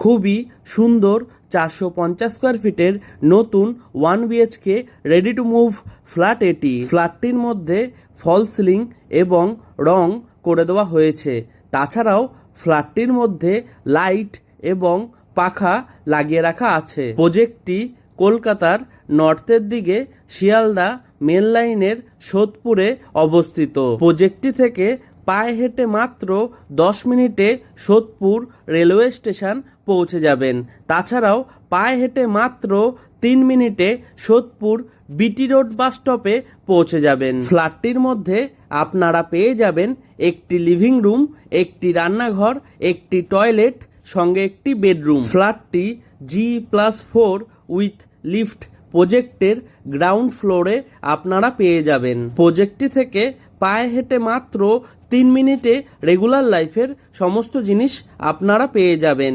খুবই সুন্দর 450 স্কোয়ার ফিটের নতুন 1 BHK ready to move flat এটি। ফ্ল্যাটটির মধ্যে ফল সিলিং এবং রং করে দেওয়া হয়েছে। তাছাড়াও ফ্ল্যাটটির মধ্যে লাইট এবং পাখা লাগিয়ে রাখা আছে। প্রজেক্টটি কলকাতার নর্থের দিকে শিয়ালদা মেন লাইনের সোদপুরে অবস্থিত। প্রজেক্টটি থেকে পায়ে হেঁটে মাত্র 10 মিনিটে সোদপুর রেলওয়ে স্টেশন পৌঁছে যাবেন। তাছাড়াও পায়ে হেঁটে মাত্র 3 মিনিটে সোদপুর বিটি রোড বাস স্টপে পৌঁছে যাবেন। ফ্ল্যাটটির মধ্যে আপনারা পেয়ে যাবেন একটি লিভিং রুম, একটি রান্নাঘর, একটি টয়লেট, সঙ্গে একটি বেডরুম। ফ্ল্যাটটি G+4 উইথ লিফট প্রজেক্টের গ্রাউন্ড ফ্লোরে আপনারা পেয়ে যাবেন। প্রজেক্টটি থেকে পায়ে হেঁটে মাত্র 3 মিনিটে রেগুলার লাইফের সমস্ত জিনিস আপনারা পেয়ে যাবেন।